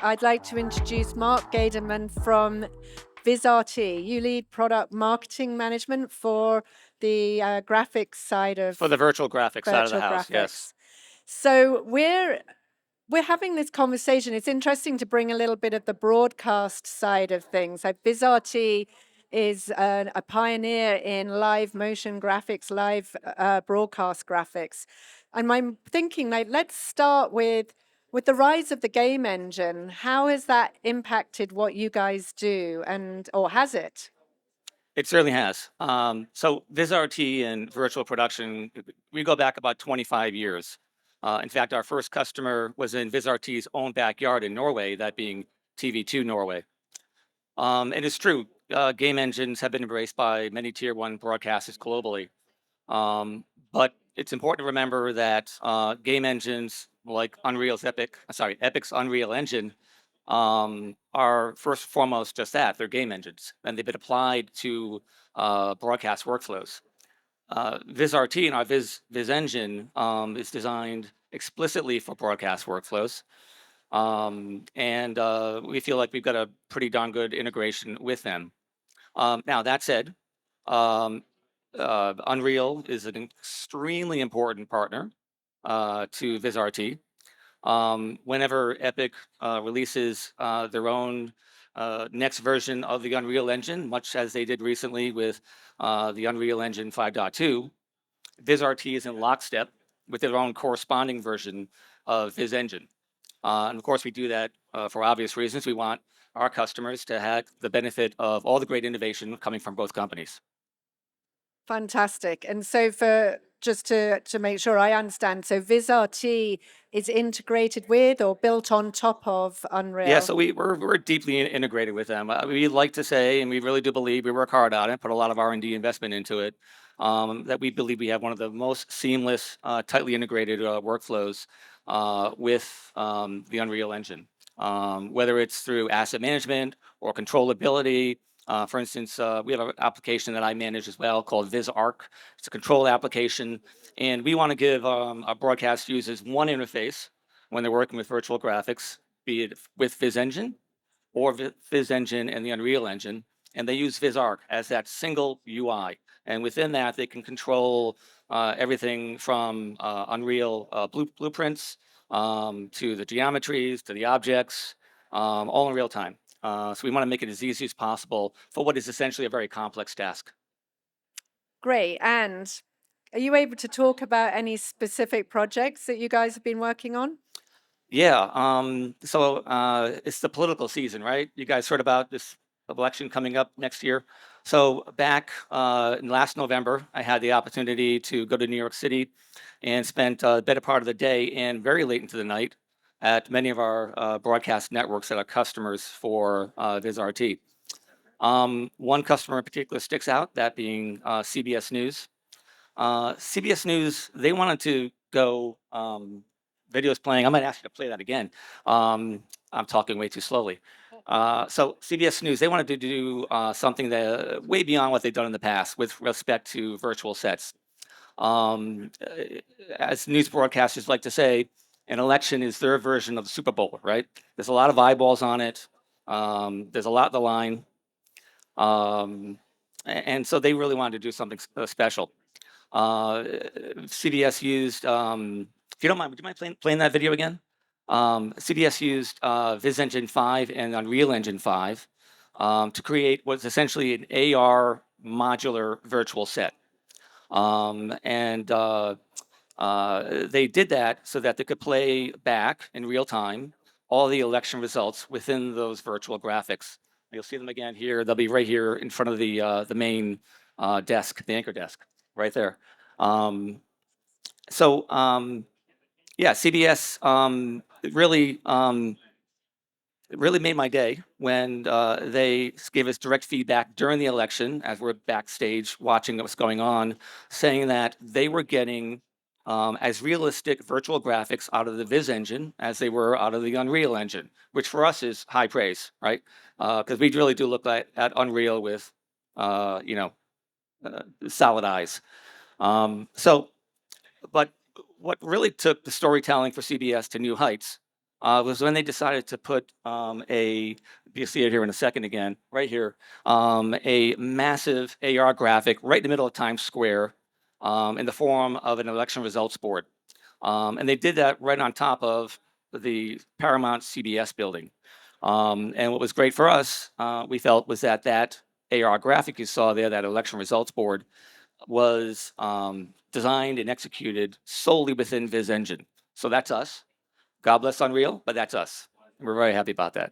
I'd like to introduce Mark Gederman from Vizrt. You lead product marketing management for the graphics side of For the virtual graphics side of the virtual house, graphics. yes. So we're having this conversation. It's interesting to bring a little bit of the broadcast side of things. Like Vizrt is a pioneer in live motion graphics, live broadcast graphics. And I'm thinking, like, let's start with the rise of the game engine. How has that impacted what you guys do, or has it? It certainly has. So Vizrt and virtual production, we go back about 25 years. In fact, our first customer was in Vizrt's own backyard in Norway, that being TV2 Norway. And it's true, game engines have been embraced by many tier one broadcasters globally. But it's important to remember that game engines like Epic's Unreal Engine are first and foremost just that. They're game engines, and they've been applied to broadcast workflows. Vizrt and our Viz engine is designed explicitly for broadcast workflows. And we feel like we've got a pretty darn good integration with them. Now, that said, um, Unreal is an extremely important partner to Vizrt. Whenever Epic releases their own next version of the Unreal Engine, much as they did recently with the Unreal Engine 5.2, Vizrt is in lockstep with their own corresponding version of Viz Engine. And of course, we do that for obvious reasons. We want our customers to have the benefit of all the great innovation coming from both companies. Fantastic. And so just to make sure I understand, so Vizrt is integrated with or built on top of Unreal? Yeah, so we're deeply integrated with them. We like to say, and we really do believe, we work hard on it, put a lot of R&D investment into it, that we believe we have one of the most seamless, tightly integrated workflows with the Unreal Engine. Whether it's through asset management or controllability. For instance, we have an application that I manage as well called Vizrt. It's a control application, and we want to give our broadcast users one interface when they're working with virtual graphics, be it with Viz Engine or Viz Engine and the Unreal Engine, and they use Vizrt as that single UI. And within that, they can control everything from Unreal blueprints to the geometries, to the objects, all in real time. So we want to make it as easy as possible for what is essentially a very complex task. Great. And are you able to talk about any specific projects that you guys have been working on? Yeah, so it's the political season, right? You guys heard about this election coming up next year. So back in last November, I had the opportunity to go to New York City and spent a better part of the day and very late into the night at many of our broadcast networks that are customers for Vizrt. One customer in particular sticks out, that being CBS News. CBS News, they wanted to go, videos playing. I might ask you to play that again. I'm talking way too slowly. So CBS News, they wanted to do something that way beyond what they've done in the past with respect to virtual sets. As news broadcasters like to say, an election is their version of the Super Bowl, right? There's a lot of eyeballs on it. There's a lot on the line. And so they really wanted to do something special. CBS used, if you don't mind, would you mind playing that video again? CBS used Viz Engine 5 and Unreal Engine 5 to create what's essentially an AR modular virtual set. And they did that so that they could play back in real time all the election results within those virtual graphics. You'll see them again here. They'll be right here in front of the main desk, the anchor desk, right there. Yeah, CBS really made my day when they gave us direct feedback during the election as we're backstage watching what's going on, saying that they were getting as realistic virtual graphics out of the Viz engine as they were out of the Unreal Engine, which for us is high praise, right? Because we really do look at Unreal with, solid eyes. But what really took the storytelling for CBS to new heights was when they decided to put you'll see it here in a second again, right here, a massive AR graphic right in the middle of Times Square in the form of an election results board. And they did that right on top of the Paramount CBS building. And what was great for us, we felt, was that AR graphic you saw there, that election results board, was designed and executed solely within Viz Engine. So that's us. God bless Unreal, but that's us. We're very happy about that.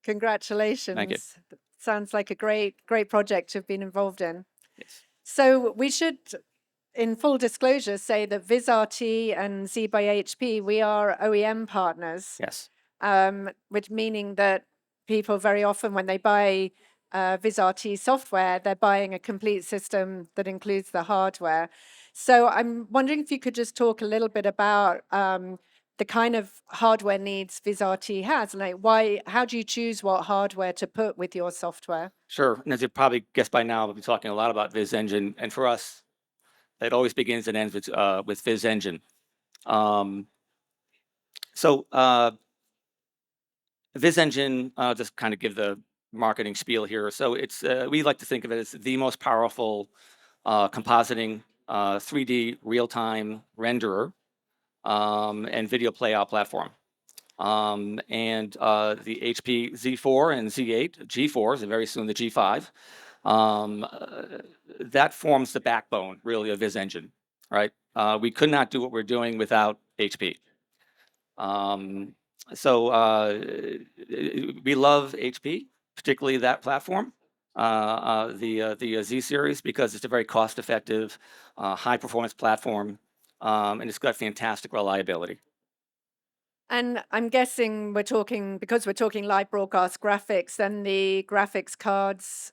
Thank you. Congratulations. Sounds like a great project to have been involved in. Yes. So we should, in full disclosure, say that VizRT and Z by HP, we are OEM partners. Yes. Which meaning that people very often, when they buy VizRT software, they're buying a complete system that includes the hardware. So I'm wondering if you could just talk a little bit about the kind of hardware needs VizRT has, like how do you choose what hardware to put with your software? Sure. And as you probably guessed by now, we'll be talking a lot about Viz Engine, and for us, it always begins and ends with Viz Engine. Viz Engine, just kind of give the marketing spiel here. So it's we like to think of it as the most powerful compositing 3D real-time renderer and video playout platform. And the HP Z4 and Z8, G4s, and very soon the G5, that forms the backbone, really, of Viz Engine, right? We could not do what we're doing without HP. We love HP, particularly that platform, the Z series, because it's a very cost-effective, high-performance platform, and it's got fantastic reliability. And I'm guessing because we're talking live broadcast graphics, then the graphics cards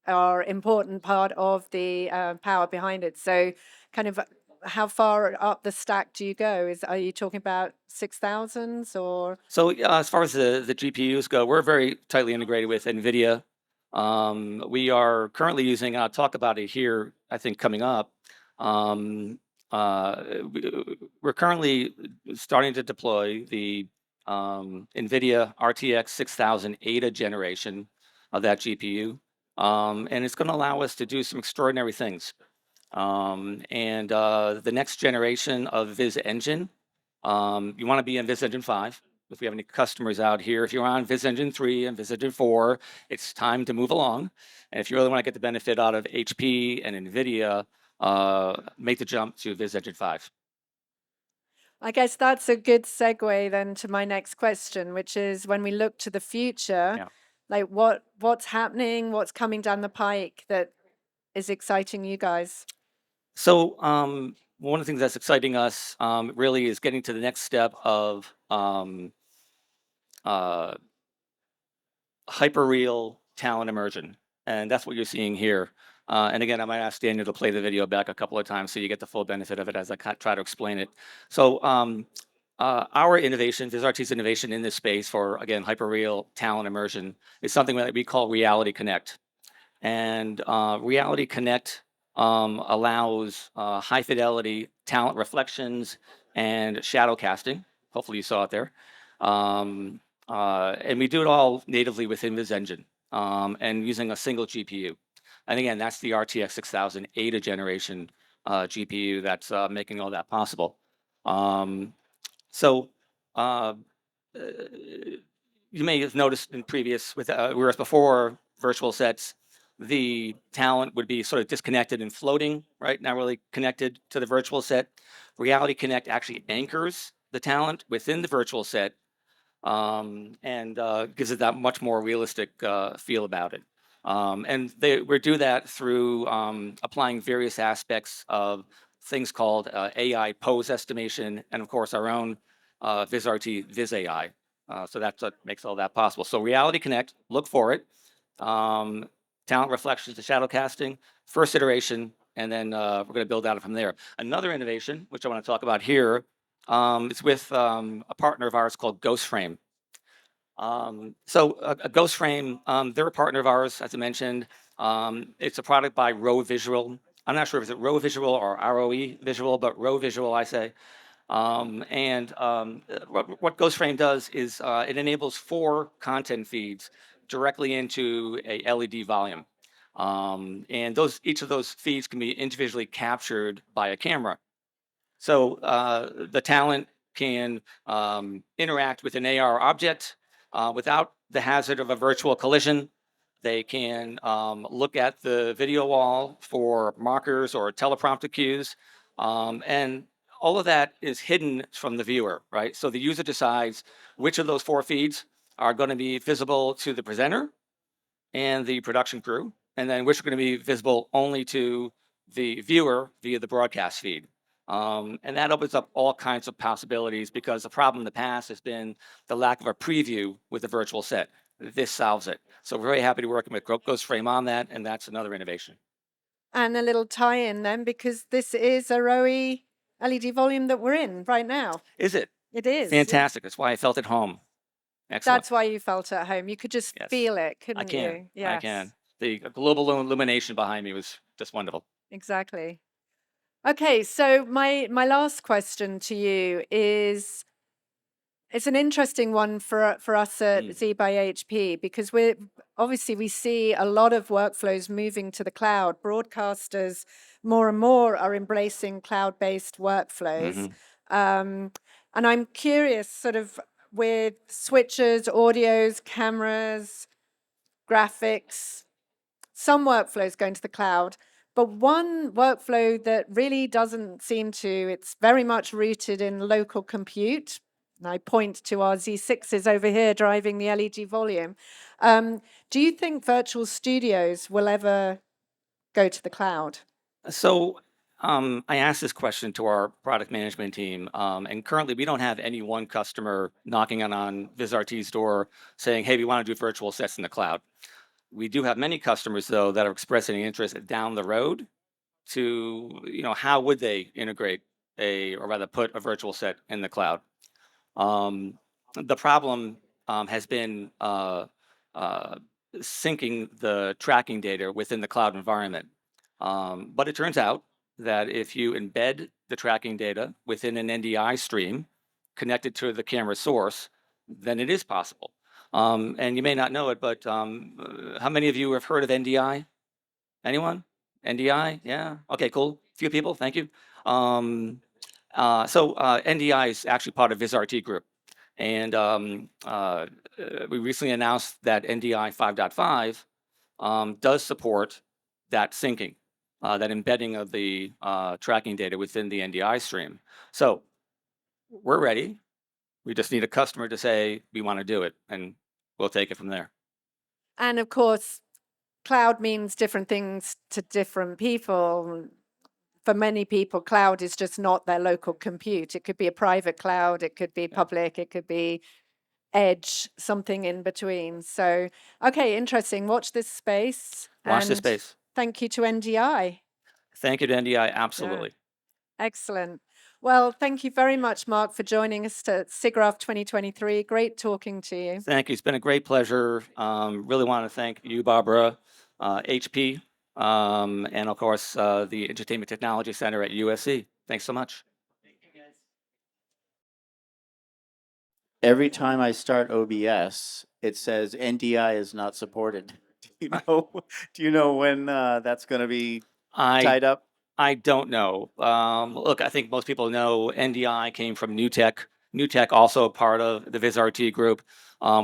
are important part of the power behind it. So kind of how far up the stack do you go? Are you talking about 6,000s or? So as far as the GPUs go, we're very tightly integrated with NVIDIA. We are currently using, I'll talk about it here, I think coming up. We're currently starting to deploy the NVIDIA RTX 6000 Ada generation of that GPU. And it's going to allow us to do some extraordinary things. The next generation of Viz Engine, you want to be in Viz Engine 5. If we have any customers out here, if you're on Viz Engine 3 and Viz Engine 4, it's time to move along. And if you really want to get the benefit out of HP and NVIDIA, make the jump to Viz Engine 5. I guess that's a good segue then to my next question, which is when we look to the future, like what's happening, what's coming down the pike that is exciting you guys? So one of the things that's exciting us really is getting to the next step of hyperreal talent immersion. And that's what you're seeing here. And again, I might ask Daniel to play the video back a couple of times so you get the full benefit of it as I try to explain it. So our innovation, VizRT's innovation in this space for, again, hyperreal talent immersion is something that we call Reality Connect. And Reality Connect allows high fidelity talent reflections and shadow casting. Hopefully you saw it there. And we do it all natively within Viz Engine and using a single GPU. And again, that's the RTX 6000 Ada generation GPU that's making all that possible. You may have noticed in previous, whereas before virtual sets, the talent would be sort of disconnected and floating, right? Not really connected to the virtual set. Reality Connect actually anchors the talent within the virtual set and gives it that much more realistic feel about it. We do that through applying various aspects of things called AI pose estimation, and of course our own VizRT Viz AI. So that's what makes all that possible. So Reality Connect, look for it. Talent reflections to shadow casting, first iteration, and then we're going to build out from there. Another innovation, which I want to talk about here, is with a partner of ours called GhostFrame. GhostFrame, they're a partner of ours, as I mentioned. It's a product by Row Visual. I'm not sure if it's Row Visual or ROE Visual, but Row Visual, I say. What GhostFrame does is it enables 4 content feeds directly into a LED volume. And each of those feeds can be individually captured by a camera. So the talent can interact with an AR object without the hazard of a virtual collision. They can look at the video wall for markers or teleprompter cues. And all of that is hidden from the viewer, right? So the user decides which of those 4 feeds are going to be visible to the presenter and the production crew, and then which are going to be visible only to the viewer via the broadcast feed. And that opens up all kinds of possibilities because the problem in the past has been the lack of a preview with the virtual set. This solves it. So we're very happy to work with GhostFrame on that, and that's another innovation. And a little tie-in then, because this is a ROE LED volume that we're in right now. Is it? It is. Fantastic. That's why I felt at home. Excellent. That's why you felt at home. You could just Yes. feel it, I couldn't can. you? I Yes. can. The global illumination behind me was just wonderful. Exactly. Okay, so my last question to you is, it's an interesting one for us at Z by HP, because we see a lot of workflows moving to the cloud. Broadcasters more and more are embracing cloud-based workflows. And I'm curious, sort of with switchers, audios, cameras, graphics, some workflows going to the cloud, but one workflow that really doesn't seem to, it's very much rooted in local compute. And I point to our Z6s over here driving the LED volume. Do you think virtual studios will ever go to the cloud? So I asked this question to our product management team, and currently we don't have any one customer knocking on VizRT's door saying, "Hey, we want to do virtual sets in the cloud." We do have many customers though that are expressing interest down the road to, how would they integrate or rather put a virtual set in the cloud. The problem has been uh, syncing the tracking data within the cloud environment. But it turns out that if you embed the tracking data within an NDI stream connected to the camera source, then it is possible. And you may not know it, but how many of you have heard of NDI? Anyone? NDI? Yeah. Okay, cool. Few people. Thank you. NDI is actually part of VizRT Group. And we recently announced that NDI 5.5 does support that syncing, that embedding of the tracking data within the NDI stream. So we're ready. We just need a customer to say, we want to do it, and we'll take it from there. And of course, cloud means different things to different people. For many people, cloud is just not their local compute. It could be a private cloud, it could be public, it could be edge, something in between. So, okay, interesting. Watch this space. Watch this and space. Thank you to NDI. Thank you to NDI, absolutely. Yeah. Excellent. Well, thank you very much, Mark, for joining us at Siggraph 2023. Great talking to you. Thank you. It's been a great pleasure. Really want to thank you, Barbara, HP, and of course, the Entertainment Technology Center at USC. Thanks so much. Every time I start OBS, it says NDI is not supported. Do you know when that's going to be tied up? I don't know. Look, I think most people know NDI came from NewTek. NewTek also a part of the VizRT group.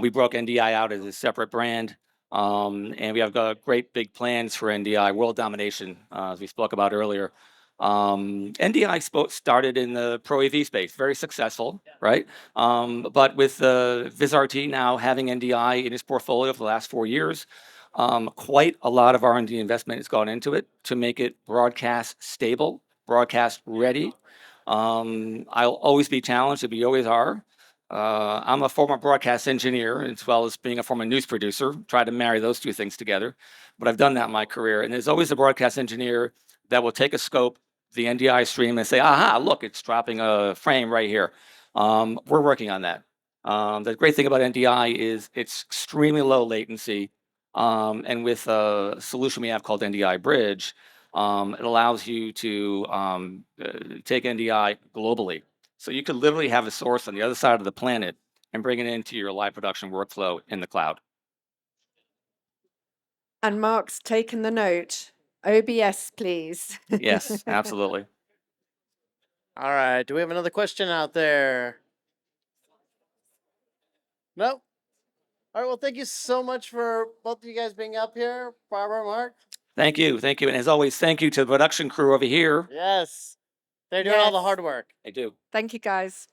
We broke NDI out as a separate brand, and we have got great big plans for NDI, world domination, as we spoke about earlier. NDI started in the Pro AV space, very successful, right? But with VizRT now having NDI in its portfolio for the last 4 years, quite a lot of R&D investment has gone into it to make it broadcast stable, broadcast ready. I'll always be challenged, and we always are. I'm a former broadcast engineer, as well as being a former news producer, try to marry those two things together. But I've done that in my career. And there's always a broadcast engineer that will take a scope, the NDI stream, and say, aha, look, it's dropping a frame right here. We're working on that. The great thing about NDI is it's extremely low latency. And with a solution we have called NDI Bridge, it allows you to take NDI globally. So you could literally have a source on the other side of the planet and bring it into your live production workflow in the cloud. And Mark's taken the note. OBS, please. Yes, absolutely. All right. Do we have another question out there? No? All right. Well, thank you so much for both of you guys being up here, Barbara, Mark. Thank you. Thank you. And as always, thank you to the production crew over here. Yes. They're doing all the Yes. hard work. I do. Thank you, guys.